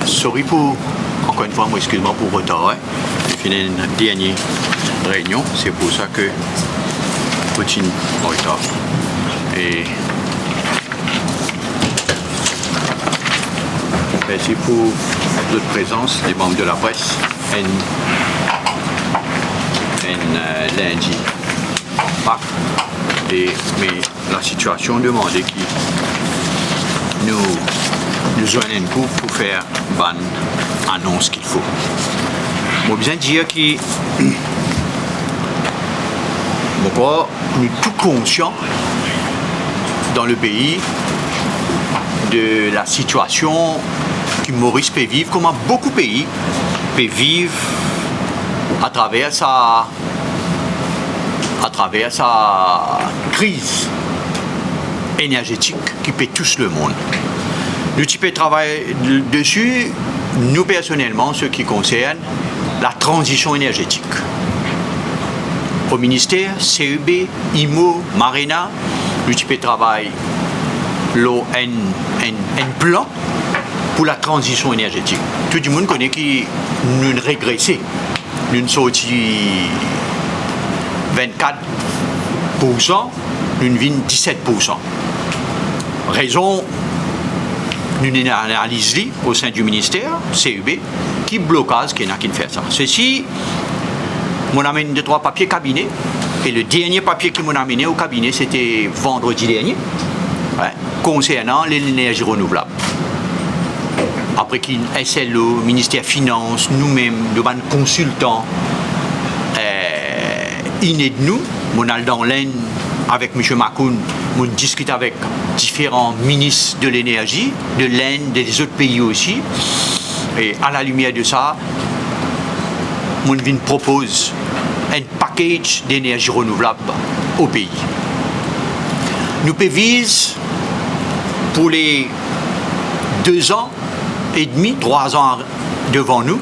Sorry pour, encore une fois, moi, excuse-moi pour le retard. J'ai fini une dernière réunion, c'est pour ça que Poutine en retard. Et merci pour votre présence, les membres de la presse, lundi. Mais la situation demandait que nous joignons un coup pour faire une annonce qu'il faut. Je veux bien dire que nous sommes tous conscients dans le pays de la situation que Maurice peut vivre, comme beaucoup de pays peuvent vivre à travers sa crise énergétique qui peut toucher le monde. Nous pouvons travailler dessus, nous personnellement, ce qui concerne la transition énergétique. Au ministère, CEB, IMO, Marina, nous pouvons travailler un plan pour la transition énergétique. Tout le monde connaît que nous régressons. Nous sommes 24%, nous vîmes 17%. Raison, nous analysons au sein du ministère, CEB, qui blocage qui n'a qu'à faire ça. Ceci, on amène 2-3 papiers cabinet, et le dernier papier qui m'a amené au cabinet, c'était vendredi dernier, concernant l'énergie renouvelable. Après qu'il SLO, ministère des Finances, nous-mêmes, nous sommes consultants, de nous, on a dans l'Inde avec M. Makoun, on discute avec différents ministres de l'énergie, de l'Inde, des autres pays aussi. Et à la lumière de ça, on propose un package d'énergie renouvelable au pays. Nous viser pour les 2 ans et demi, 3 ans devant nous,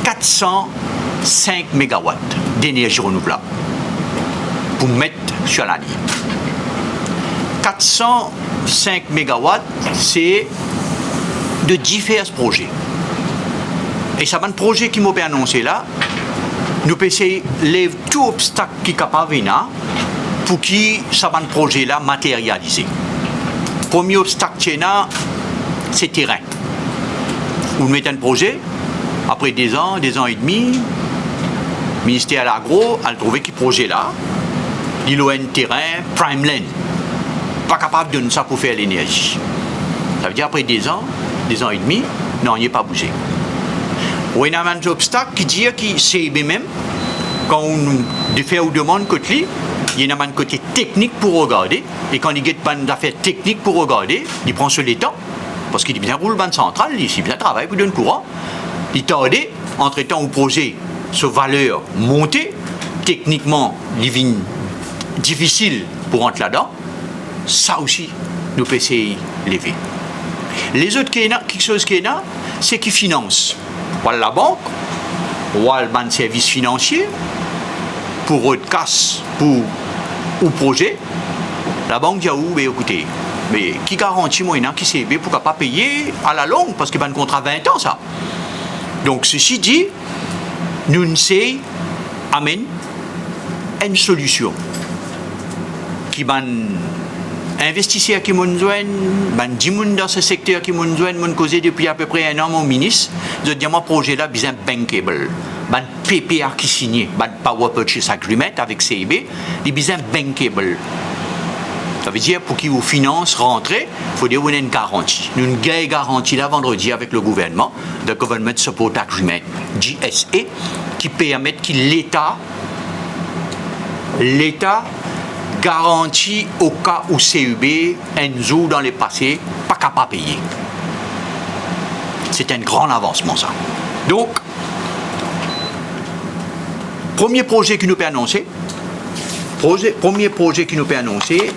405 MW d'énergie renouvelable pour mettre sur la ligne. 405 MW, c'est de divers projets. Et ça, un projet qui m'a annoncé là, nous pouvons essayer de lever tout obstacle qui est capable de pour que ça, un projet là matérialisé. Le premier obstacle, c'est le terrain. Vous mettez un projet, après 2 ans et demi, le ministère de l'Agro a trouvé ce projet-là. Il a un terrain prime land. Pas capable de donner ça pour faire l'énergie. Ça veut dire après 2 ans et demi, non, il n'est pas bougé. Ou il y a un obstacle qui dit que c'est même, quand on fait ou demande côté, il y a un côté technique pour regarder. Et quand il y a une affaire technique pour regarder, il prend sur les temps. Parce qu'il bien roule bande centrale, il bien travaille pour donner courant. Il tarde, entre-temps au projet, ce valeur montée, techniquement, il est difficile pour rentrer là-dedans. Ça aussi, nous pouvons essayer de lever. Les autres quelque chose qui est là, c'est qu'ils financent. Voilà la banque, voilà le service financier, pour votre casse, pour le projet. La banque dit, écoutez, mais qui garantit moi qui c'est pour ne pas payer à la longue, parce qu'il y a un contrat 20 ans, ça. Donc, ceci dit, nous ne savons amène une solution qui va investisseurs qui m'ont besoin, 10 personnes dans ce secteur qui m'ont besoin, m'ont causé depuis à peu près 1 an, mon ministre, je dis, mon projet là, bien bankable. Un PPA qui signé, un Power Purchase Agreement avec CEB, il est bien bankable. Ça veut dire, pour qu'ils vous financent, rentrer, il faut dire qu'on a une garantie. Nous avons une garantie là vendredi avec le gouvernement, le Government Support Agreement, GSA, qui permet que l'État garantit au cas où CEB, Enzo dans le passé, pas capable de payer. C'est un grand avancement, ça. Donc, premier projet qui nous peut annoncer,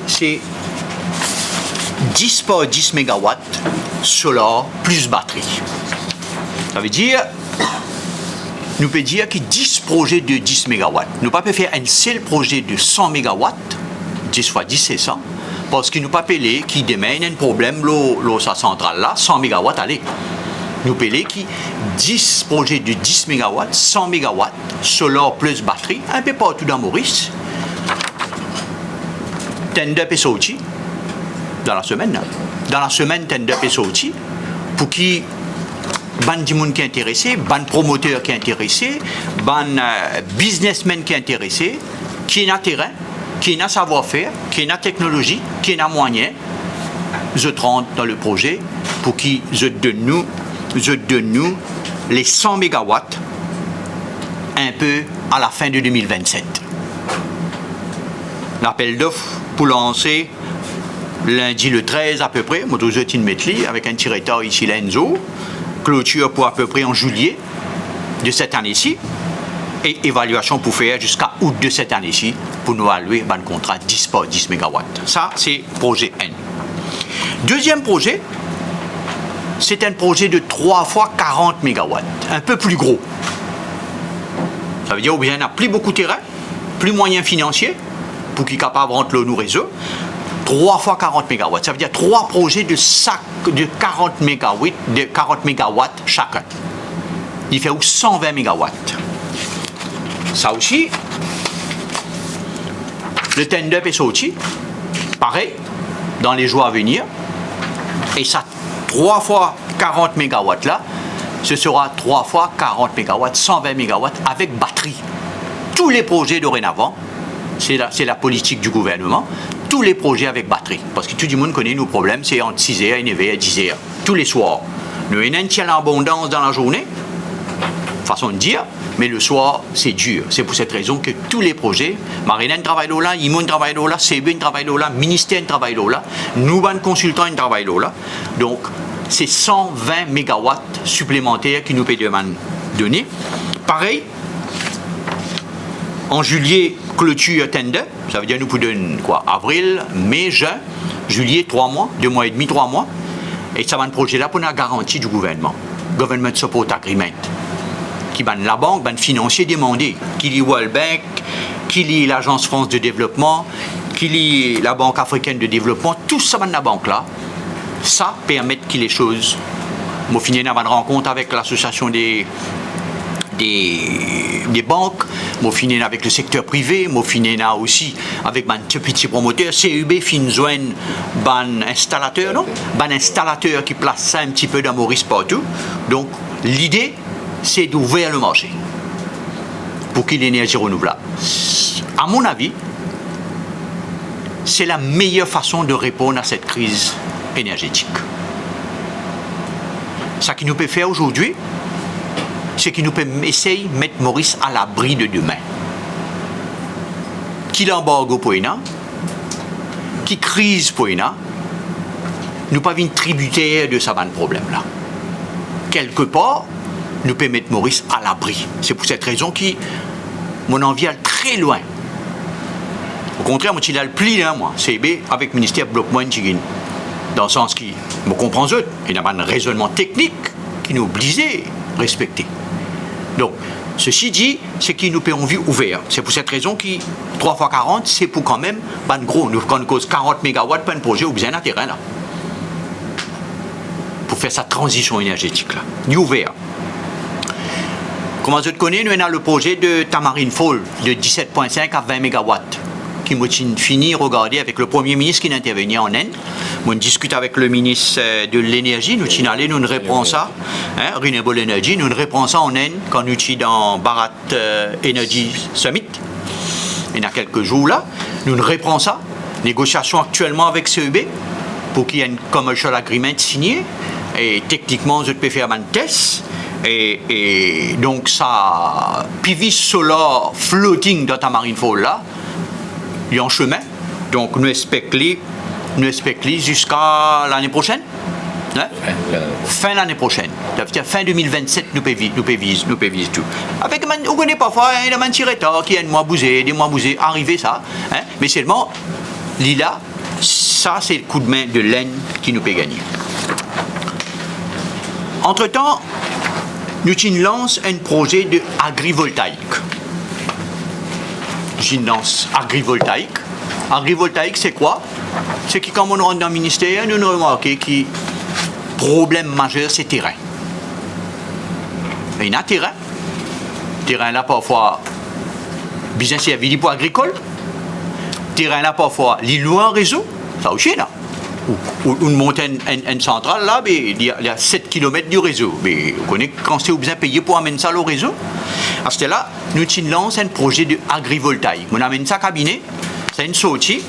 c'est 10 par 10 MW solar plus batterie. Ça veut dire, nous pouvons dire que 10 projets de 10 MW. Nous ne pouvons pas faire un seul projet de 100 MW, 10 fois 10 c'est 100, Parce qu'il nous pas payé qui demain il y a un problème sa centrale là 100 MW allez. Nous payons qui 10 projets de 10 MW, 100 MW, solaire plus batterie, un peu partout dans Maurice. Tender est sorti dans la semaine. Dans la semaine, Tender est sorti pour qui ban du monde qui est intéressé, ban promoteur qui est intéressé, ban businessman qui est intéressé, qui a terrain, qui a savoir-faire, qui a technologie, qui a moyen, je rentre dans le projet pour qui je donne nous les 100 MW un peu à la fin de 2027. L'appel d'offres pour lancer lundi le 13 à peu près, Motozetine Metli, avec un directeur ici, Lenzo, clôture pour à peu près en juillet de cette année-ci, et évaluation pour faire jusqu'à août de cette année-ci, pour nous allouer un contrat 10 par 10 MW. Ça, c'est projet N. Deuxième projet, c'est un projet de 3 fois 40 MW, un peu plus gros. Ça veut dire qu'il n'y a plus beaucoup de terrain, plus moyens financiers, pour qu'ils soient capables de rentrer nos réseaux. 3 fois 40 MW, ça veut dire 3 projets de 40 MW chacun. Il fait 120 MW. Ça aussi, le tender est sorti, pareil, dans les jours à venir. Et ça, 3 fois 40 MW là, ce sera 3 fois 40 MW, 120 MW avec batterie. Tous les projets dorénavant, c'est la politique du gouvernement, tous les projets avec batterie. Parce que tout le monde connaît nos problèmes, c'est entre 6h, 9h et 10h, tous les soirs. Nous avons une telle abondance dans la journée, façon de dire, mais le soir, c'est dur. C'est pour cette raison que tous les projets, Marina travaille là, Imon travaille là, CB travaille là, Ministère travaille là, nous, consultants travaillent là. Donc, c'est 120 MW supplémentaires qui nous peut donner. Pareil, en juillet, clôture tender, ça veut dire nous pouvons donner quoi? Avril, mai, juin, juillet, 3 mois, 2 mois et demi, 3 mois. Et ça va un projet là pour la garantie du gouvernement. Government Support Agreement. Qui va la banque, va le financier demandé. Qui lit World Bank, qui lit l'Agence France de développement, qui lit la Banque africaine de développement, tout ça va dans la banque là. Ça permet que les choses. Moi, fini une rencontre avec l'association des banques, moi fini avec le secteur privé, moi fini aussi avec un petit promoteur, CUB Finzoen, ban installateur, non? Ban installateur qui place ça un petit peu dans Maurice partout. Donc, l'idée, c'est d'ouvrir le marché pour qu'il y ait l'énergie renouvelable. À mon avis, c'est la meilleure façon de répondre à cette crise énergétique. Ce qui nous peut faire aujourd'hui, c'est qu'il nous peut essayer de mettre Maurice à l'abri de demain. Qui l'embargo pour une, qui crise pour une, nous pas une tributaire de ce problème-là. Quelque part, nous peut mettre Maurice à l'abri. C'est pour cette raison que mon envie est très loin. Au contraire, moi, il a le pli, moi, CB, avec le ministère Blockman, dans le sens qui me comprend, il y a un raisonnement technique qui nous oblige à respecter. Donc, ceci dit, c'est qu'il nous peut en vue ouvert. C'est pour cette raison que 3 fois 40, c'est pour quand même, ben gros, nous cause 40 MW pour un projet ou bien un terrain là. Pour faire sa transition énergétique là. Nous ouvert. Comment je te connais, nous avons le projet de Tamarine Fall de 17,5 à 20 MW qui m'a fini regarder avec le Premier ministre qui est intervenu en Inde. On discute avec le ministre de l'Énergie, nous sommes allés, nous reprenons ça, Renewable Energy, nous reprenons ça en Inde quand nous sommes dans Bharat Energy Summit. Il y a quelques jours là, nous reprenons ça, négociation actuellement avec CEB pour qu'il y ait un commercial agreement signé et techniquement je peux faire un test. Et donc ça, PV Solar Floating dans Tamarine Fall là, il est en chemin. Donc nous espérons jusqu'à l'année prochaine. Hein? Fin l'année prochaine. C'est-à-dire fin 2027, nous pouvons viser tout. Avec, on connaît parfois, il y a un petit retard qui a des mois bousés, arrivé ça. Hein? Mais seulement, Lila, ça c'est le coup de main de laine qui nous peut gagner. Entre-temps, nous lançons un projet de agrivoltaïque. Agrivoltaïque, c'est quoi? c'est que quand on rentre dans le ministère, nous remarquons que le problème majeur, c'est le terrain. Il y a un terrain. Le terrain là, parfois, business service pour agricole. Le terrain là, parfois, l'île en réseau. Ça aussi, là. Ou une montagne une centrale, là, mais il y a 7 km du réseau. Mais vous connaissez quand c'est besoin de payer pour amener ça au réseau. À ce là, nous lançons un projet de agrivoltaïque. On amène ça au cabinet, c'est une sortie.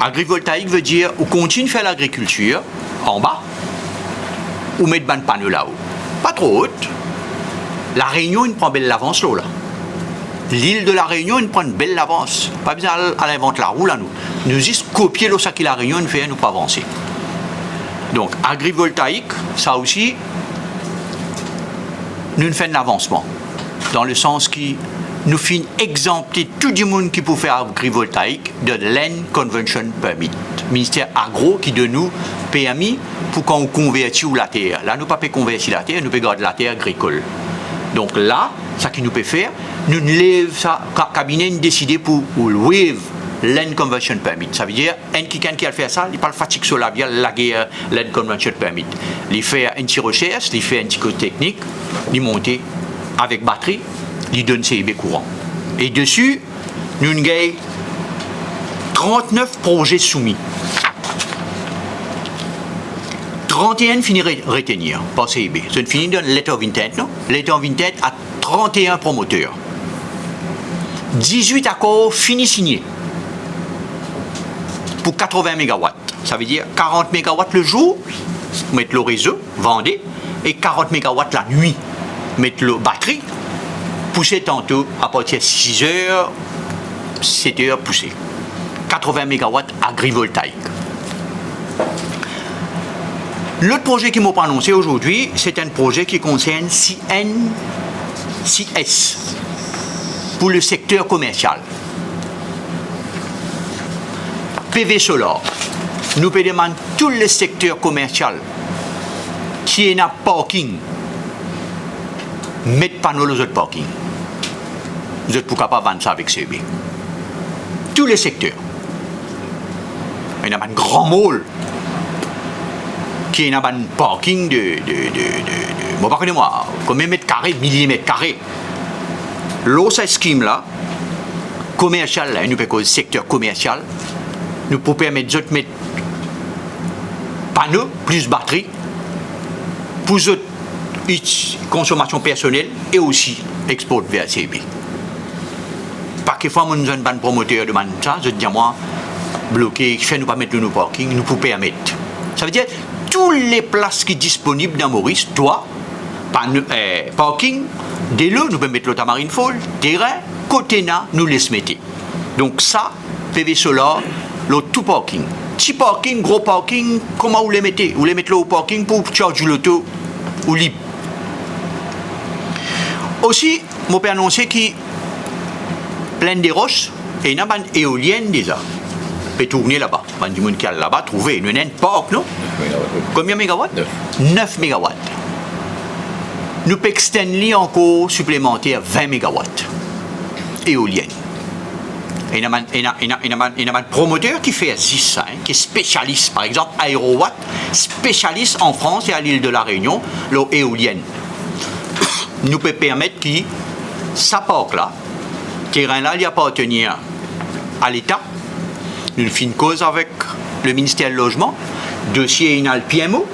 Agrivoltaïque veut dire qu'on continue de faire l'agriculture en bas, ou mettre des panneaux là-haut. Pas trop haute. La Réunion, il prend belle avance là. L'île de la Réunion, il prend une belle avance. Pas besoin à inventer la roue là, nous. Nous juste copier le sac que la Réunion fait, nous pas avancer. Donc, agrivoltaïque, ça aussi, nous faisons un avancement. Dans le sens que nous finissons exempter tout le monde qui peut faire agrivoltaïque de Land Convention Permit. Ministère agro qui donne nous permis pour qu'on convertisse la terre. Là, nous ne pouvons pas convertir la terre, nous pouvons garder la terre agricole. Donc là, ce qu'il nous peut faire, nous lève ça, cabinet décidé pour waive Land Conversion Permit. Ça veut dire, quelqu'un qui a fait ça, il ne parle pas fatigue sur la guerre, Land Conversion Permit. Il fait une petite recherche, il fait un petit code technique, il monte avec batterie, il donne ses courants. Et dessus, nous avons 39 projets soumis. 31 finit retenir par CIB. C'est fini dans le letter of intent, non? Letter of intent à 31 promoteurs. 18 accords finis signés pour 80 MW. Ça veut dire 40 MW le jour, mettre le réseau, vendez, et 40 MW la nuit, mettre le batterie, pousser tantôt à partir de 6 heures, 7 heures pousser. 80 MW agrivoltaïque. L'autre projet qui m'a annoncé aujourd'hui, c'est un projet qui concerne CS pour le secteur commercial. PV Solar. Nous pouvons demander tout le secteur commercial qui est en parking, mettre panneaux aux autres parking. Vous êtes pourquoi pas vendre ça avec CB. Tous les secteurs. Il y a un grand mall qui est un parking moi, pas moi, combien de mètres carrés, milliers de mètres carrés. L'autre scheme là, commercial, là, nous pouvons secteur commercial, nous pouvons permettre de mettre panneaux plus batterie pour autres consommation personnelle et aussi export vers CB. Pas que fois nous avons un promoteur de ça, je dis moi bloqué, je ne pas mettre le parking, nous pouvons permettre. Ça veut dire toutes les places qui sont disponibles dans Maurice, toi, parking, dès là, nous pouvons mettre le Tamarine Fall, terrain, côté là, nous laissons mettre. Donc ça, PV Solar, le tout parking. Petit parking, gros parking, comment vous les mettez? Vous les mettez au parking pour charger l'auto ou libre. Aussi, je peux annoncer qu'il plein des roches et il y a une éolienne déjà. Peut tourner là-bas. Il y a des gens qui sont là-bas, trouver une parc, non? Combien de mégawatts? 9 mégawatts. Nous pouvons extendre encore supplémentaire 20 mégawatts éoliennes. Il y a un promoteur qui fait 10, qui est spécialiste, par exemple, Aérowatt, spécialiste en France et à l'île de la Réunion, l'éolienne. Nous pouvons permettre que ça parc là, terrain-là, il appartient à l'État. Nous faisons une cause avec le ministère du Logement. Dossier il y a le PMO.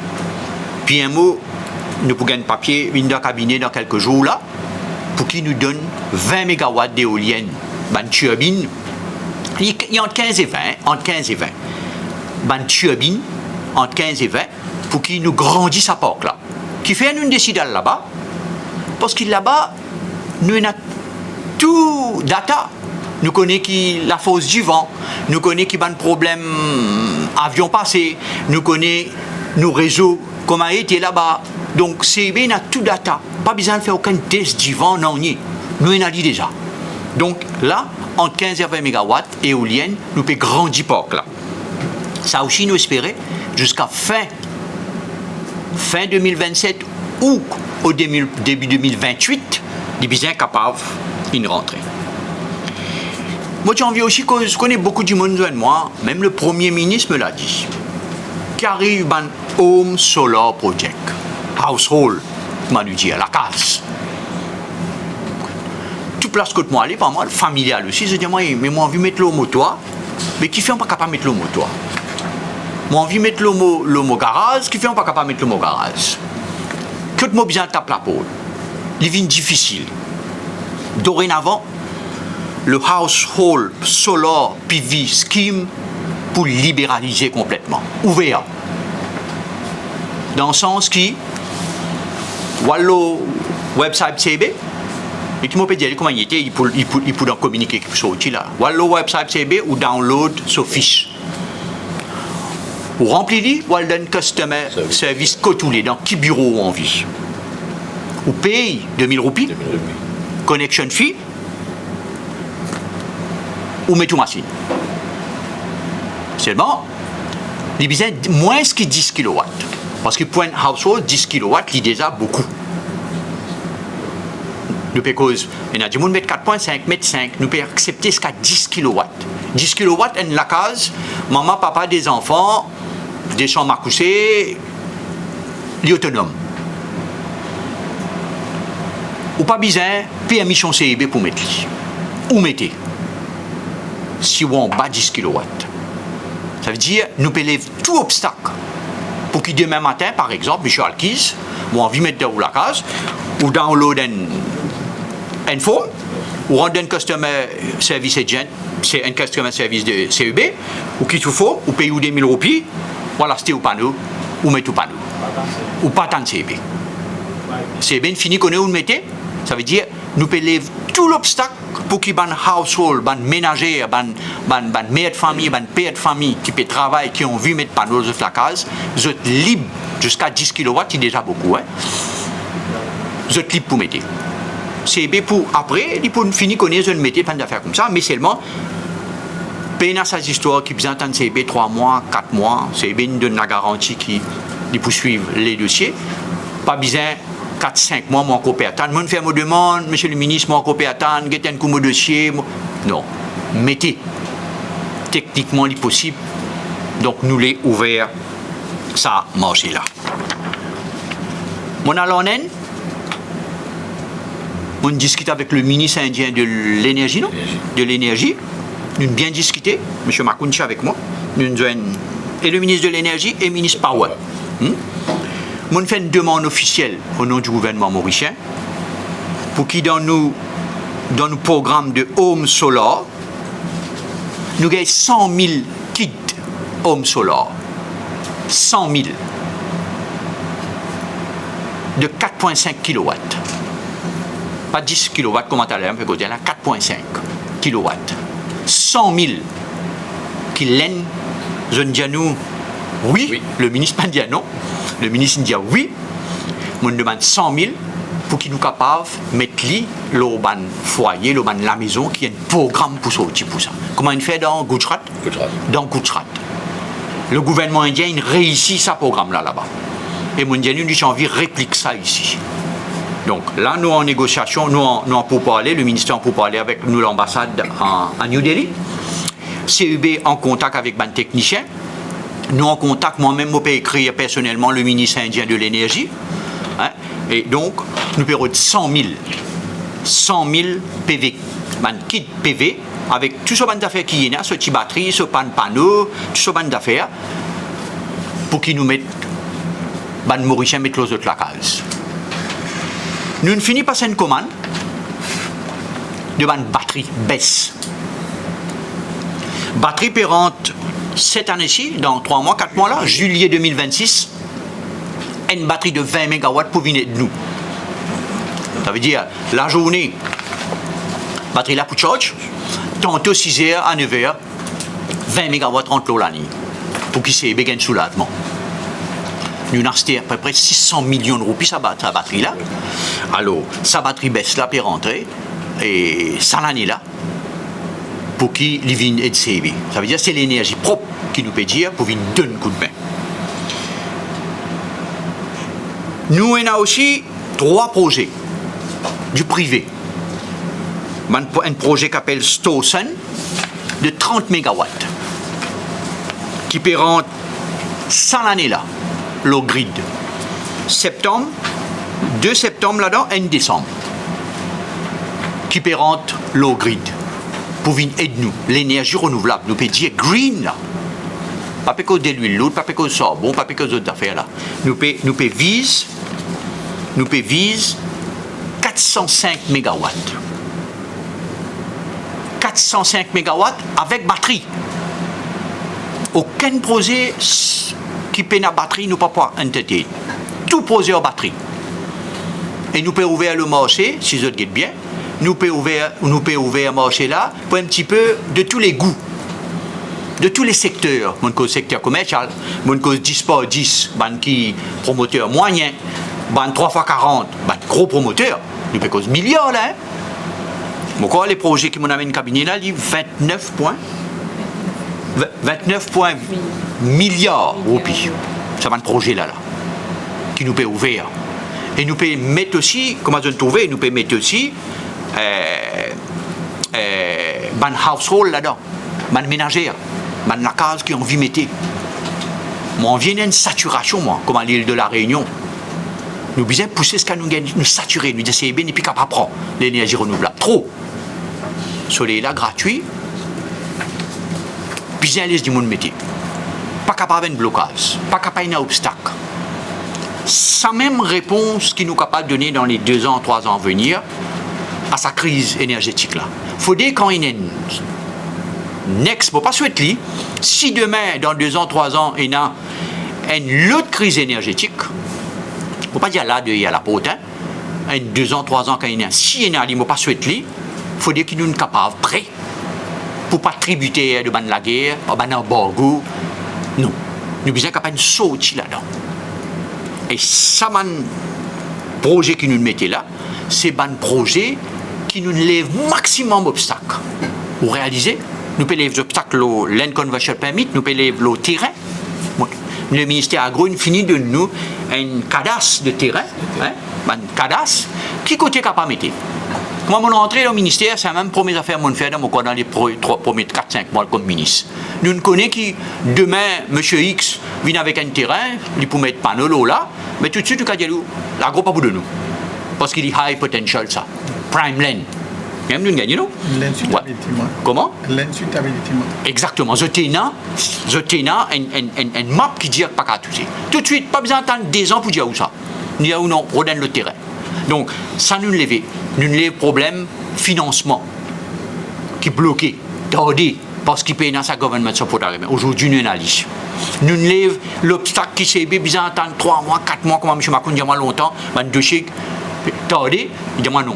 PMO, nous pouvons gagner papier, une dans le cabinet dans quelques jours là, pour qu'il nous donne 20 MW d'éoliennes, une turbine. Il y a entre 15 et 20, Une turbine, entre 15 et 20, pour qu'il nous grandisse à parc là. Qui fait une décision là-bas, parce que là-bas, nous avons tout data. Nous connaissons la force du vent, nous connaissons qu'il y a un problème avion passé, nous connaissons nos réseaux, comment été là-bas. Donc, c'est bien, on a tout data. Pas besoin de faire aucun test du vent, non, ni. Nous, on a dit déjà. Donc, là, entre 15 et 20 MW éoliennes, nous pouvons grandir parc là. Ça aussi, nous espérons, jusqu'à fin 2027 ou au début 2028, les besoins capables d'une rentrée. Moi, j'ai envie aussi que je connais beaucoup du monde de moi, même le Premier ministre me l'a dit, qui arrive un Home Solar Project, household, m'a dit, à la case. Toute place que moi aller, pas mal, familial aussi, je dis, moi, mais moi, envie de mettre l'homme au toit, mais qui fait pas capable de mettre l'homme au toit. Moi, envie de mettre l'homme au garage, qui fait pas capable de mettre l'homme au garage. Que de moi bien tape la peau. Il devient difficile. Dorénavant, le Household Solar PV Scheme pour libéraliser complètement, ouvert. Dans le sens qui, le website CB, et qui m'a dit comment il était, il peut en communiquer sur l'outil là. Le website CB ou download ce fiche. Ou remplir, ou donne customer service cotulé dans qui bureau on vit. Ou paye 2000 roupies, connection fee, ou met tout machine. Seulement, il besoin moins que 10 kW. Parce que pour un household, 10 kW, il déjà beaucoup. Nous pouvons, il y a des gens qui mettent 4.5, mettent 5, nous pouvons accepter ce qu'à 10 kW. 10 kW, en la case, maman, papa, des enfants, des chambres à coucher, l'autonome. Ou pas besoin, puis un mission CIB pour mettre. Ou mettez. Si on bat 10 kW. Ça veut dire, nous pouvons lever tout obstacle pour que demain matin, par exemple, M. Alkis, ou envie de mettre dans la case, ou download un form, ou rendre un customer service agent, c'est un customer service de CEB, ou qui tout faut, ou paye ou 2000 roupies, voilà, c'était au panneau, ou mettez au panneau. Ou pas tant de CEB. CEB fini qu'on est où le mettez, ça veut dire, nous pouvons lever tout l'obstacle pour qu'il y ait un household, un ménager, un mère de famille, un père de famille qui peut travailler, qui ont vu mettre panneaux de la case, vous êtes libre jusqu'à 10 kW, c'est déjà beaucoup. Hein? Vous êtes libre pour mettre. C'est bien pour après, il peut finir qu'on est mettre pas d'affaires comme ça, mais seulement, peine à ces histoires qui besoin de CB 3 mois, 4 mois, c'est bien donne la garantie qui peut suivre les dossiers. Pas besoin 4-5 mois, moi, encore attendre. Moi, je me demande, monsieur le ministre, moi, encore attendre, j'ai un coup de dossier. Non. Mettez. Techniquement, il est possible. Donc, nous l'avons ouvert, ça marché là. Mon allonen, on discute avec le ministre indien de l'énergie, non? De l'énergie. Nous avons bien discuté, monsieur Makunchi avec moi. Et le ministre de l'énergie et le ministre Power. On fait une demande officielle au nom du gouvernement mauricien pour qu'il dans nos programmes de Home Solar, nous avons 100 000 kits Home Solar. 100 000 de 4,5 kW. Pas 10 kW comme on a l'air, 4,5 kW. 100 000 qui l'aiment, je dis à nous, oui, le ministre pas dit non. Le ministre dit oui, on demande 100 000 pour qu'il nous capable de mettre le foyer, la maison, qui est un programme pour sortir pour ça. Comment il fait dans Gujarat? Dans Gujarat. Le gouvernement indien il réussit ce programme-là là-bas. Et mon Indien, j'ai envie de répliquer ça ici. Donc là, nous en négociation, nous en pourparlers, le ministère en pourparlers avec nous l'ambassade à New Delhi. CUB en contact avec un technicien. Nous en contact, moi-même, je peux écrire personnellement le ministre indien de l'énergie. Hein, et donc, nous payons 100 000 PV, un kit PV, avec tout ce ban d'affaires qui est là, ce petit batterie, ce panneau, tout ce ban d'affaires, pour qu'ils nous mettent, ban Mauricien mettent l'os de la case. Nous finissons par une commande de ban batterie baisse. Batterie pérante cette année-ci, dans 3 mois, 4 mois là, juillet 2026, une batterie de 20 MW pour venir de nous. Ça veut dire, la journée, batterie là pour charge, tantôt 6h à 9h, 20 MW rentre l'eau la nuit, pour qu'il s'est bégaine soulagement. Nous avons acheté à peu près 600 millions de roupies sa batterie là. Alors, sa batterie baisse là, puis rentrer, et ça l'année là, pour qu'il vienne être servi. Ça veut dire que c'est l'énergie propre qui nous peut dire pour venir donner un coup de main. Nous, on a aussi 3 projets du privé. un projet qui s'appelle Stossen de 30 mégawatts qui peut rentrer 100 l'année là, le grid. Septembre, 2 septembre là-dedans, et 1 décembre. Qui peut rentrer le grid pour venir aider nous, l'énergie renouvelable. Nous pouvons dire green là. Pas que de l'huile lourde, pas que de charbon, pas que d'autres affaires là. Nous pouvons viser 405 mégawatts. 405 mégawatts avec batterie. Aucun projet qui peine à batterie nous ne peut pas entêter. Tout projet en batterie. Et nous pouvons ouvrir le marché, si vous êtes bien, nous pouvons ouvrir le marché là pour un petit peu de tous les goûts, de tous les secteurs. Mon cause secteur commercial, mon cause 10 par 10, ban qui promoteur moyen, ban 3 x 40, ban gros promoteur, nous pouvons cause milliards là. Hein? Bon, quoi, les projets qui m'ont amené cabinet là, ils 29 milliards roupies. Ça va un projet là, qui nous peut ouvrir. Et nous pouvons mettre aussi, comment on trouve, nous pouvons mettre aussi ban household là-dedans, ban ménagère, ban la case qui ont envie de mettre. Moi, on vient d'une saturation, moi, comme à l'île de la Réunion. Nous besoin pousser ce qu'on nous gagne, nous saturer, nous dire c'est bien et puis capable prendre l'énergie renouvelable. Trop. Soleil là, gratuit. Puis un laisse du monde métier. Pas capable d'un blocage, pas capable d'un obstacle. Sans même réponse qui nous capable de donner dans les 2 ans, 3 ans à venir à sa crise énergétique là. Faut dire quand il y a une next, faut pas souhaiter si demain, dans 2 ans, 3 ans, il y a une autre crise énergétique, faut pas dire là, il y a la pote, hein, 2 ans, 3 ans, quand il y a si il y a, il faut pas souhaiter, faut dire qu'il nous est capable, prêt, pour pas tributer de la guerre, pas de borgo, non. Nous sommes capables de sauter là-dedans. Et ça, un projet qui nous mettait là, c'est un projet qui nous lève maximum d'obstacles. Vous réalisez, nous pouvons lever les obstacles, land conversion permit, nous pouvons lever le terrain. Le ministère agro finit de nous un cadastre de terrain, hein, un cadastre qui côté capable de mettre. Moi, mon entrée au ministère, c'est la même première affaire que je fais dans les premiers 4-5 mois comme ministre. Nous connaissons qui, demain, M. X vient avec un terrain, il peut mettre panneau là, mais tout de suite, il dit l'agro pas pour de nous. Parce qu'il dit high potential, ça. Prime land. Même nous gagnons, non? L'insuitabilité, moi. Comment? L'insuitabilité, moi. Exactement. Je tiens une map qui dit pas qu'à toucher. Tout de suite, pas besoin d'attendre des ans pour dire où ça. Ni où non, on donne le terrain. Donc, ça nous lève. Nous lève problème financement qui est bloqué, tardé, parce qu'il paye dans sa gouvernement support. Aujourd'hui, nous analysons. Nous lève l'obstacle qui s'est besoin d'attendre 3 mois, 4 mois, comme M. Macron dit moi longtemps, un dossier tardé, il dit moi non.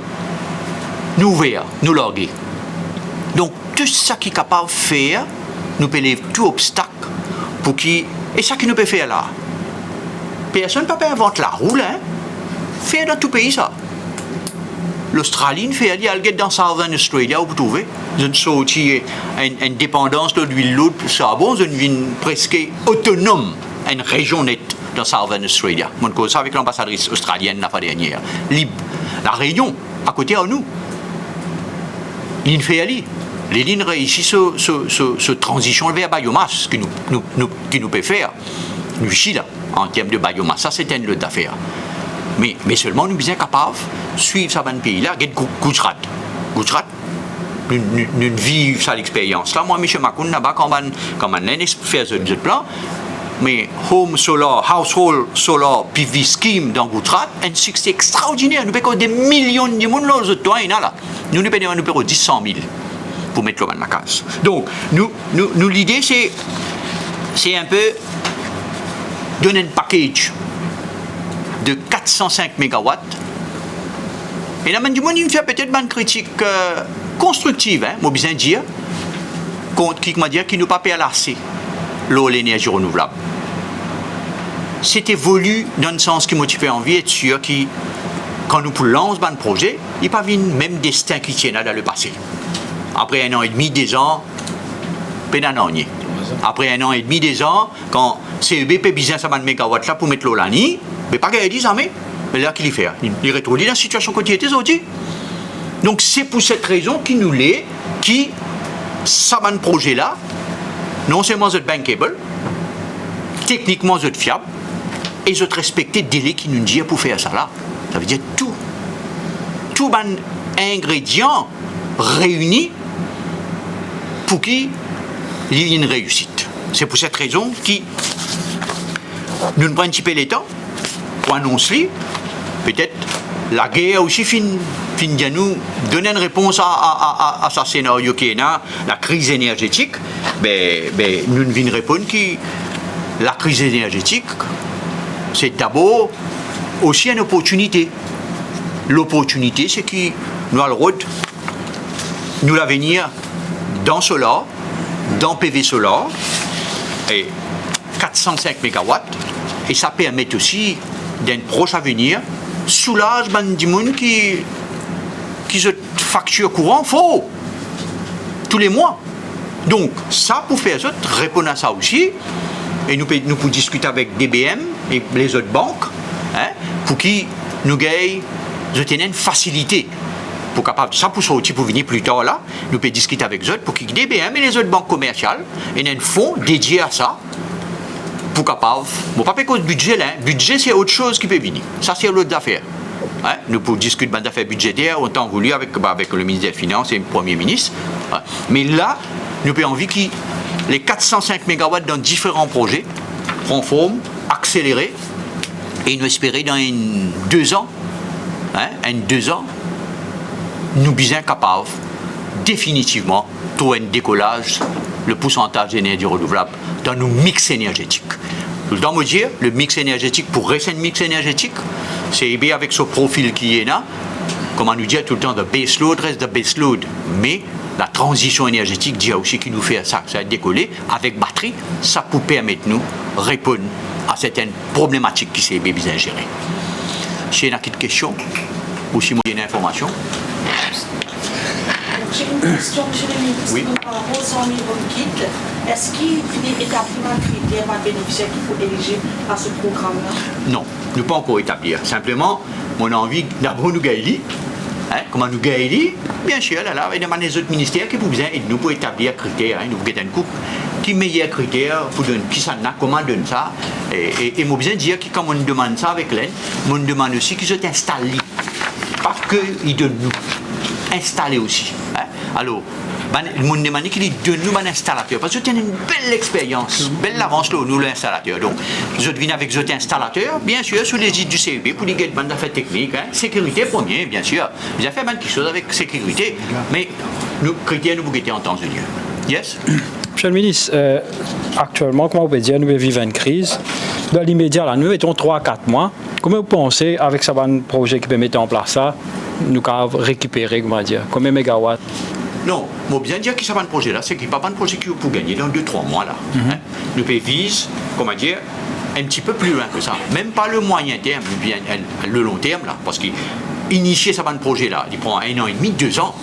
Nous ouverts, nous larguer. Donc, tout ça qui est capable de faire, nous peut lever tout obstacle pour qui. Et ça qui nous peut faire là. Personne ne peut pas inventer la roue, hein. Faire dans tout pays ça. L'Australie fait aller dans Southern Australia, vous trouvez. Une sortie, une dépendance de l'huile lourde, ça bon, une presque autonome, une région nette dans Southern Australia. Mon cause avec l'ambassadrice australienne la fois dernière. Libre. La Réunion, à côté de nous. L'île fait aller. Les lignes réussissent cette transition vers la biomasse qui nous peut faire. Nous, ici, là, en termes de biomasse, ça c'est une autre affaire. Mais seulement nous sommes capables de suivre ce pays-là. Gujarat. Nous vivons ça l'expérience. Là, moi, M. Macron, là-bas, quand on a fait ce plan, mais home solar, household solar PV scheme dans Gujarat, un succès extraordinaire. Nous payons des millions de monde là, là. Nous payons 10 100 000 pour mettre le dans la case. Donc, nous l'idée, c'est un peu donner un package de 405 mégawatts. Et là, du monde, il me fait peut-être une critique constructive, hein, moi bien dire, qui nous pas assez l'énergie renouvelable. C'est évolué dans le sens qui m'a fait envie d'être sûr que quand nous lançons un projet, il n'y a pas le même destin qui tient dans le passé. Après 1 an et demi, 2 ans, pénanonier. Après 1 an et demi, 2 ans, quand CEB peut besoin de 100 mégawatts là pour mettre l'eau l'année, mais pas qu'il dit ça, mais là qu'il y fait. Il retrouve dans la situation quand il était aujourd'hui. Donc c'est pour cette raison qui nous l'est, qui, ça va un projet là, non seulement c'est bankable, techniquement c'est fiable, et c'est respecter le délai qui nous dit pour faire ça là. Ça veut dire tout les ingrédients réunis pour qu'il y ait une réussite. C'est pour cette raison que nous ne prenons un petit peu le temps pour annoncer peut-être la guerre aussi fin de nous donner une réponse à ce scénario qui est là, la crise énergétique. Nous ne venons répondre que la crise énergétique, c'est d'abord aussi une opportunité. L'opportunité, c'est que nous avons le droit, nous l'avenir dans solar, dans PV solar, et 405 MW, et ça permet aussi, d'un proche avenir, soulage du monde qui se facture courant faux tous les mois. Donc, ça, pour faire ça, répondre à ça aussi, et nous pouvons discuter avec DBM et les autres banques, pour qu'ils nous gagnent une facilité. Pour capable ça pour sortir pour venir plus tard là, nous pouvons discuter avec eux pour qu'ils DBM et les autres banques commerciales aient un fonds dédié à ça pour capable. Bon, pas cause budget là, budget c'est autre chose qui peut venir. Ça c'est l'autre affaire. Nous pouvons discuter d'affaires budgétaires autant voulu avec le ministre des Finances et le Premier ministre. Mais là, nous avons envie que les 405 MW dans différents projets prennent forme, accélérés, et nous espérons dans 2 ans, nous sommes capables définitivement de trouver un décollage, le pourcentage d'énergie renouvelable dans nos mix énergétiques. Dans me dire, le mix énergétique, pour rester un mix énergétique, c'est bien avec ce profil qui est là, comme on nous dit tout le temps, de baseload reste de baseload. Mais la transition énergétique dit aussi qu'il nous fait ça, ça a décollé avec batterie, ça peut permettre nous de répondre à certaines problématiques qui sont bien gérées. Si il y a une question, ou si il y a une information. J'ai une question, monsieur le ministre. Oui. Par rapport aux 100 000 kits, est-ce qu'il est établi un critère par bénéficiaire qu'il faut éligible à ce programme-là? Non, nous ne pouvons pas encore établir. Simplement, mon envie d'abord nous gagner. Comment nous gagner? Bien sûr, là, il y a des autres ministères qui vous aident nous pour établir critères. Nous avons un coup qui meilleur critère pour donner qui ça n'a, comment donne ça. Et moi besoin de dire que quand on demande ça avec l'aide, on demande aussi qu'ils soient installés. Parce qu'ils donnent nous. Installés aussi. Alors, on demande qu'ils donnent nous un installateur. Parce que c'est une belle expérience, belle avance là, nous l'installateur. Donc, je viens avec les installateurs, bien sûr, sous l'égide du CEB pour les gars de affaires techniques. Sécurité premier, bien sûr. Vous avez fait quelque chose avec sécurité, mais nos critères, nous vous guettez en temps de Dieu. Yes? Monsieur le ministre, actuellement, comment on peut dire, nous vivons une crise. Dans l'immédiat, là, nous mettons 3-4 mois. Comment vous pensez, avec ce projet qui peut mettre en place ça, nous avons récupéré, comment dire, combien de mégawatts? Non, moi bien dire que ça va un projet là, c'est qu'il n'y a pas un projet qui pour gagner dans 2-3 mois là. Nous pouvons viser, comment dire, un petit peu plus loin que ça. Même pas le moyen terme, mais bien le long terme là, parce qu'initier ça va un projet là, il prend 1 an et demi, 2 ans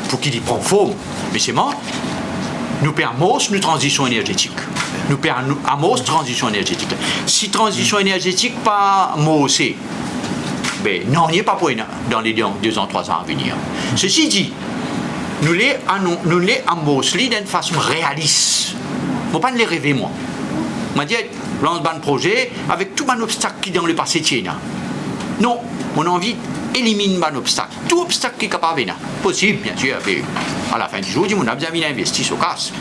pour qu'il y prenne forme. Mais c'est moi, nous perdons une transition énergétique. Nous perdons une transition énergétique. Si transition énergétique pas moussée, ben non, il n'y a pas pour dans les 2 ans, 3 ans à venir. Ceci dit, nous les embaucher d'une façon réaliste. Il ne faut pas les rêver, moi. Je dis, lance un projet avec tout un obstacle qui dans le passé tient. Non, on a envie d'éliminer un obstacle. Tout obstacle qui est capable de possible, bien sûr. À la fin du jour, on a besoin d'investir sur casse.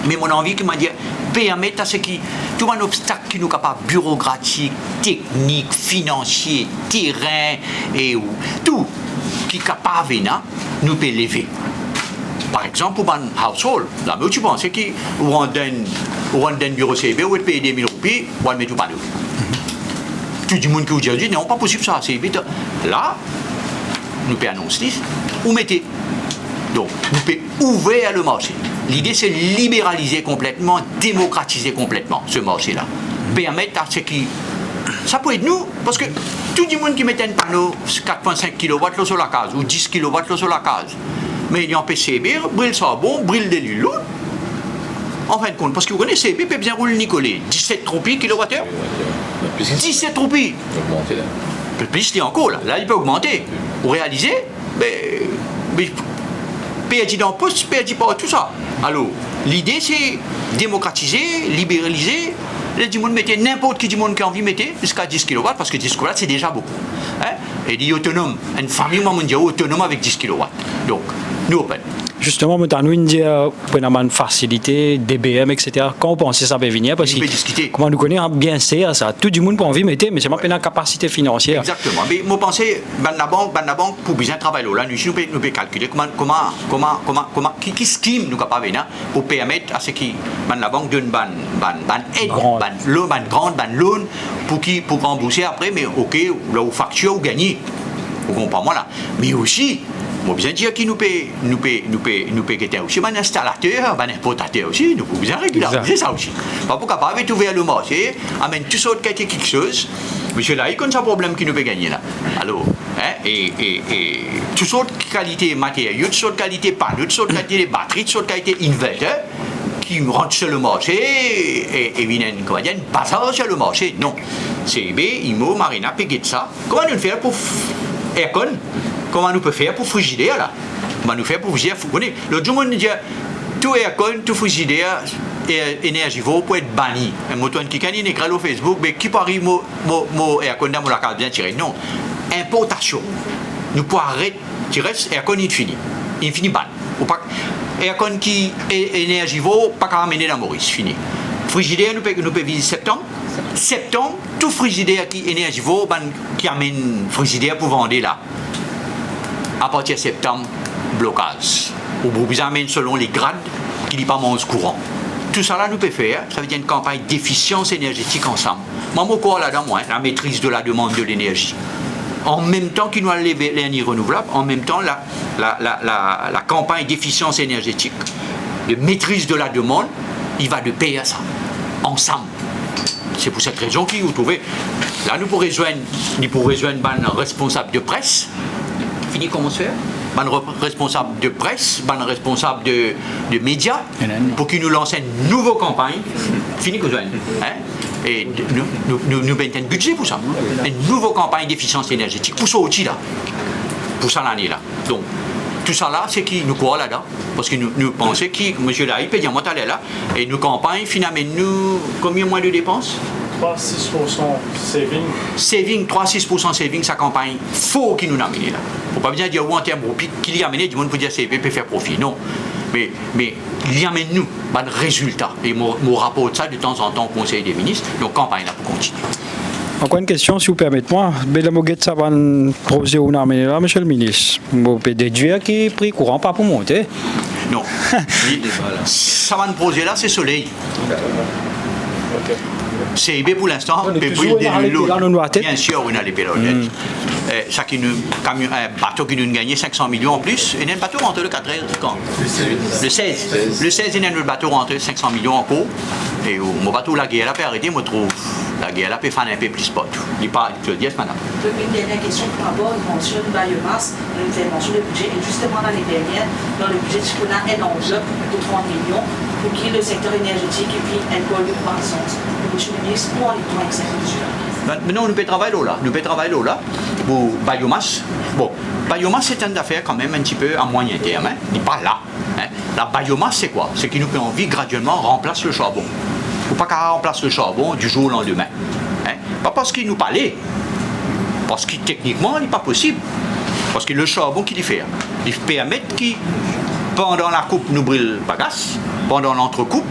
Mais mon envie qui m'a dit permettre à ce qui tout un obstacle qui nous est capable bureaucratique, technique, financier, terrain et tout qui est capable de nous peut lever. Par exemple, pour un household, là, mais tu penses qu'on a un bureau CB, on va payer 2 000 roupies, on va mettre tout panneau. Tout le monde qui vous dit non, pas possible ça, c'est vite. Là, nous pouvons annoncer, vous mettez. Donc, nous pouvons ouvrir le marché. L'idée, c'est de libéraliser complètement, démocratiser complètement ce marché-là. Permettre à ce qui. Ça peut être nous, parce que tout le monde qui met un panneau 4,5 kW sur la case ou 10 kW sur la case, mais il y a un PCB, brille ça bon, brille des lules. En fin de compte, parce que vous connaissez, CB peut bien rouler Nicolet, 17 roupies kilowattheure. 17 roupies. Augmenter là. Le plus, il est encore là. Là, il peut augmenter. Vous réalisez, mais perdu dans le poste, perdu par tout ça. Alors, l'idée c'est démocratiser, libéraliser. Du monde mettez n'importe qui du monde qui a envie de mettre jusqu'à 10 kW parce que 10 kW c'est déjà beaucoup. Hein? Et dit autonome, une famille mondiale autonome avec 10 kW. Donc, nous open. Justement, nous avons une facilité, DBM, etc. Quand on pense que ça va venir, parce On peut que discuter. comment nous connaissons bien c'est ça. Tout le monde peut envie de mettre, mais c'est pas une capacité financière. Exactement. Mais moi pense la banque pour bien travailler là, nous pouvons calculer comment qui scheme nous capable pour permettre à ce qui la banque donne ban aide, ban grande, ban loan pour rembourser après, mais ok, là où facture ou gagner. Vous comprenez moi là. Mais aussi moi bien dire qui nous paie quelqu'un aussi, un installateur, un importateur aussi, nous pouvons bien régulariser ça aussi. Pas pour capable d'ouvrir le marché, amène tout sortes de quelque chose. Monsieur là, il y a un problème qui nous peut gagner là. Alors, et toutes sortes de qualités matérielles, toutes sortes de qualités panneaux, toutes sortes de qualités de batteries, toutes sortes de qualités inverteurs qui rentrent sur le marché et viennent une bazar sur le marché. Non. CB, IMO, Marina, Péguet ça. Comment nous faire pour aircon? Comment nous peut faire pour frigidaire là? Comment nous faire pour frigidaire? L'autre jour, on dit tout aircon, tout frigidaire, énergivore pour être banni. Un moteur qui gagne écrit au Facebook, mais qui parie mon aircon dans mon carte bien tiré? Non. Importation. Nous pouvons arrêter, tirer aircon infini. Infini ban. Aircon qui est énergivore, pas qu'à amener dans Maurice, fini. Frigidaire, nous pouvons viser septembre. Septembre, tout frigidaire qui est énergivore, qui amène frigidaire pour vendre là. À partir de septembre, blocage. Ou vous amène selon les grades qui n'y pas mange courant. Tout ça là, nous pouvons faire, ça veut dire une campagne d'efficience énergétique ensemble. Moi, mon corps là-dedans, la maîtrise de la demande de l'énergie. En même temps qu'il nous a l'énergie renouvelable, en même temps la campagne d'efficience énergétique, de maîtrise de la demande, il va de payer à ça, ensemble. C'est pour cette raison qu'il vous trouvez. Là, nous pourrons rejoindre un responsable de presse. Fini comment se faire? Un responsable de presse, un responsable de médias, pour qu'il nous lance une nouvelle campagne. Fini que hein? Et nous mettons un budget pour ça. Une nouvelle campagne d'efficience énergétique. Pour ça aussi là. Pour ça l'année là. Donc, tout ça là, c'est qui nous croit là-dedans. Parce que nous pensons que monsieur là, il peut dire moi t'allais là. Et nos campagnes, finalement, nous, combien moins de dépenses? 3-6% saving. Saving, 3-6% saving, sa campagne, faut qu'il nous a amené là. Il ne faut pas bien dire, en termes qu'il y a amené, du monde peut dire CV peut faire profit. Non. Mais il y amène nous, un résultat. Et mon rapport de ça de temps en temps au Conseil des ministres, donc campagne là pour continuer. Encore une question, si vous permettez-moi. Bela Moguet, ça va projet où on a amené là, monsieur le ministre. Vous pouvez déduire que le prix courant pas pour monter. Non. Ça va nous poser là, c'est soleil. CIB pour l'instant, bien sûr, on a les pélonettes. Ça qui nous, un bateau qui nous gagne 500 millions en plus, et un bateau rentre le 4 quand? Le 16. Le 16, il y a un bateau rentre 500 millions en cours. Et mon bateau, la guerre, elle a pu arrêter, je trouve. La guerre, elle a pu faire un peu plus spot. Il n'est pas, je le dis, madame. Une dernière question par rapport, on mentionne une biomasse, nous fait mention du budget, et justement l'année dernière, dans le budget, on a un enveloppe de 30 millions pour qui le secteur énergétique et puis un pôle de croissance. Monsieur le ministre, où en est-on avec cette mesure? Maintenant, nous pouvons travailler là. Nous pouvons travailler là pour biomasse. Bon, biomasse, c'est une affaire quand même un petit peu à moyen terme. Hein. Il n'est pas là. Hein. La biomasse, c'est quoi? C'est qu'il nous peut envie graduellement remplacer le charbon. Il ne faut pas qu'on remplace le charbon du jour au lendemain. Hein. Pas parce qu'il nous parlait. Parce que techniquement, il n'est pas possible. Parce que le charbon qu'il fait, il permet que pendant la coupe, nous brûle le bagasse. Pendant l'entrecoupe,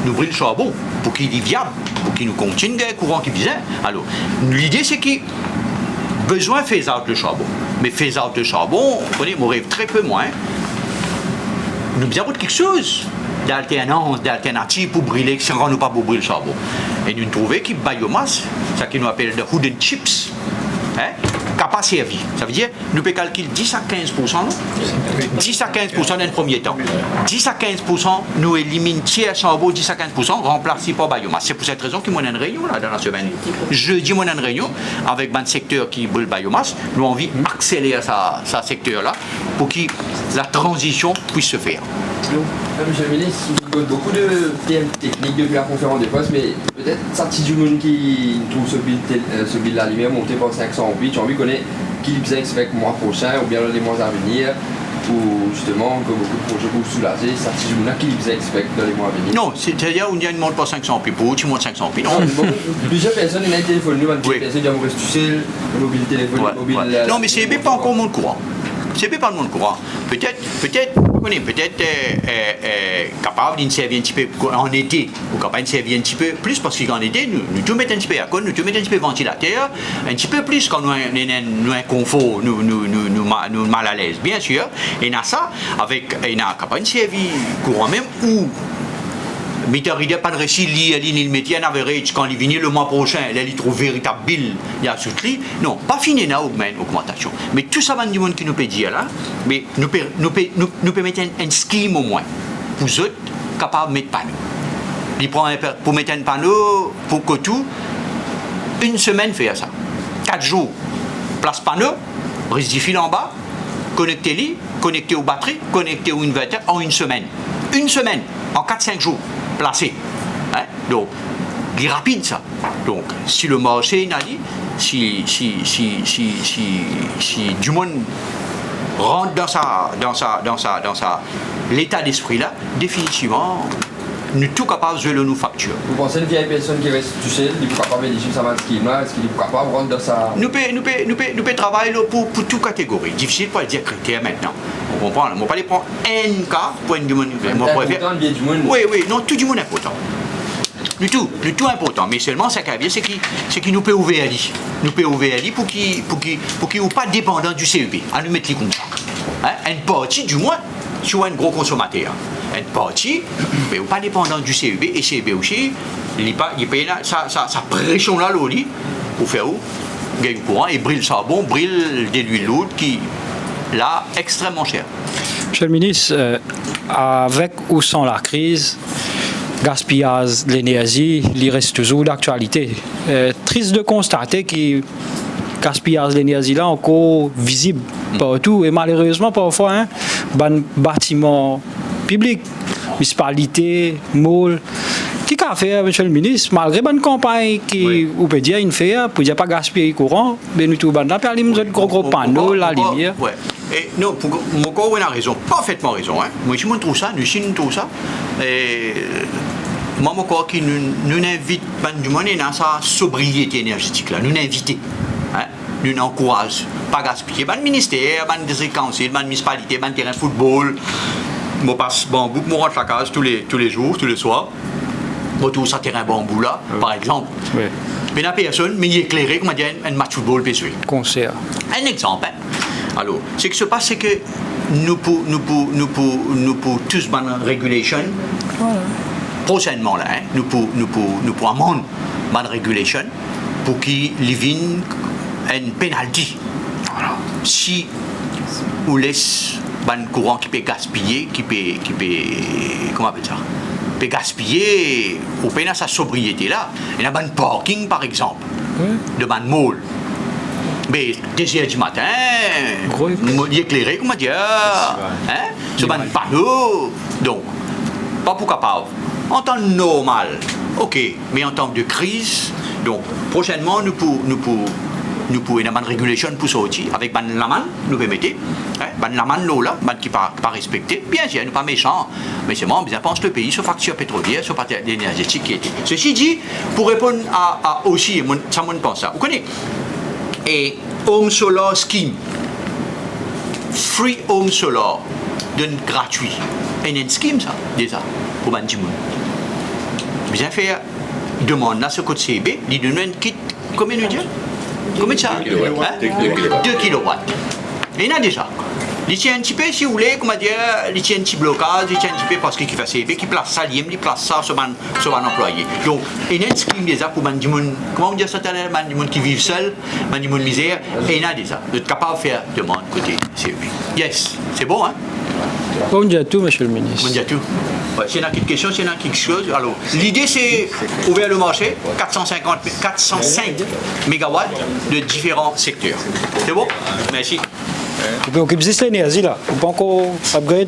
nous brûle le charbon. Pour qu'il soit viable, pour qu'il nous continue le courant qui vient. Alors, l'idée c'est qu'il besoin de phase out le charbon. Mais phase out le charbon, vous connaissez, mon rêve très peu moins. Nous avons quelque chose d'alternance, d'alternative pour brûler, si on ne pas pour brûler le charbon. Et nous trouvons que biomasse, ça qu'on appelle le wooden chips, n'a pas servi. Ça veut dire nous pouvons calculer 10 à 15%, 10 à 15% dans le premier temps. 10 à 15%, nous éliminons tiers charbon, 10 à 15%, remplacés par biomasse. C'est pour cette raison que nous avons une réunion là, dans la semaine. Jeudi, nous avons une réunion avec un secteur qui brûle biomasse. Nous avons envie d'accélérer ce secteur-là pour que la transition puisse se faire. Monsieur le ministre, vous donne beaucoup de thèmes techniques depuis la conférence des postes, mais peut-être ça petit du monde qui trouve ce bill là lui-même monté par 500 bits, j'ai envie de connaître qu'ils expectent le mois prochain ou bien les mois à venir, ou justement que beaucoup de projets pour soulager, ça c'est qu'ils expectent dans les mois à venir. Non, c'est-à-dire où il y a une monte pas 500 p pour tu montes 500 p. Non. Plusieurs personnes ont un téléphone, nous, Oui. personnes qui ont un mobile téléphone, Ouais, mobile. ouais. Non, mais c'est pas encore mon courant. C'est pas le monde courant. Peut-être, capable d'une servir un petit peu en été, ou capable de servir un petit peu plus, parce qu'en été, nous tout mettons un petit peu à côté, nous tout mettons un petit peu ventilateur, un petit peu plus quand nous avons un confort, nous mal à l'aise, bien sûr. Et dans ça, avec, il y a capable de servir courant même, ou mais il n'y a pas de récit lié à le métier en average quand il vient le mois prochain, là il trouve véritable bill, il y a soutenu. Non, pas fini là augmentation. Mais tout ça va du monde qui nous peut dire là, mais nous peut mettre un scheme au moins. Pour eux, capable de mettre panneau. Il prend pour mettre un panneau pour que tout, une semaine fait ça. 4 jours, place panneau, brise du fil en bas, connectez-les, connecté aux batteries, connecté au inverter en une semaine. Une semaine, en 4-5 jours. Placé. Hein? Donc, c'est rapide ça. Donc, si le marché n'a dit, si du monde rentre dans l'état d'esprit là, définitivement, nous sommes tout capables de jouer nous facture. Vous pensez que vieille personne qui reste tout seul, il ne pourra pas bénéficier de sa scheme là, est-ce qu'il ne pourra pas rentrer dans sa. Nous pouvons travailler pour toute catégorie. Difficile pour dire critères maintenant. On comprend. On ne peut pas les prendre un cas pour une monde. Oui, non, tout du monde est important. Du tout important. Mais seulement ce qui est bien, c'est qu'il nous peut ouvrir à lui. Nous peut ouvrir à lui pour qu'il ne soit pas dépendant du CEB. À nous mettre les comme ça. Hein? Une partie, du moins, sur un gros consommateur. Une partie, mais pas dépendant du CEB. Et CEB aussi, il paye sa pression là, pour faire où? Gagner courant et brille le charbon, brille de l'huile lourde qui. Là, extrêmement cher. Monsieur le ministre, avec ou sans la crise, gaspillage de l'énergie, il reste toujours d'actualité. Triste de constater que gaspillage de l'énergie là encore visible partout et malheureusement parfois bâtiments publics, municipalités, malls. Qui a fait, monsieur le ministre, malgré une campagne qui, on peut dire, une fait, pour dire pas gaspiller le courant, mais nous tout le monde, nous avons gros panneaux, la lumière. Ouais. Et non, mon corps, on a raison, parfaitement raison. Hein. Moi, je trouve ça, nous signons tout ça. Et moi, mon corps qui nous invite, du monde, dans sa sobriété énergétique là, nous invite. Hein. Nous encourage, pas gaspiller. Le ministère, le district council, la municipalité, le terrain de football. Je passe bambou, je rentre la case tous les jours, tous les soirs. Je trouve ça terrain bambou là, par exemple. Oui. Mais la personne, mais il est éclairé, comme on dit, un match de football PSV. Concert. Un exemple. Hein. Alors, ce qui se passe, c'est que nous pouvons tous une régulation. Voilà. Prochainement, là, hein, nous pouvons amender une régulation pour qu'il y ait une pénalité. Voilà. Si on laisse un courant qui peut gaspiller, qui peut comment on appelle ça? Peut gaspiller au peine à sa sobriété là. Il y a un parking par exemple, de ban mall. Mais 2h du matin, il est éclairé, comment dire, hein? C'est un panneau. Donc, pas pour capable. En temps normal, ok, mais en temps de crise, donc prochainement nous pouvons une régulation pour sortir avec ban laman nous permettez ban laman là ban qui pas respecté bien sûr nous pas méchants mais c'est moi bien pense le pays sur facture pétrolière sur partie énergétique qui était ceci dit pour répondre à aussi ça me pense ça vous connaissez et home solar scheme free home solar donne gratuit et une scheme ça déjà pour ban du monde bien faire demande là ce code CB il donne un kit combien de dire. Combien de ça? 2 kilowatts. Il y en a déjà. Il tient un petit peu, si vous voulez, comment dire, il tient un petit blocage, il tient un petit peu parce qu'il fait CB, qui place ça, il place ça sur un employé. Donc, il y a un scheme déjà pour les gens, comment on dit ça tout à l'heure, les gens qui vivent seuls, les gens misère, et il y en a déjà. Vous êtes capable de faire demande côté CB. Yes, c'est bon, hein? Bon dia tout, monsieur le ministre. Bon dia tout. Ouais, s'il y en a quelques questions, s'il y en a quelque chose, alors, l'idée c'est ouvrir le marché, 405 mégawatts de différents secteurs. C'est bon? Merci. Vous pouvez occuper l'énergie là, vous pouvez encore upgrade.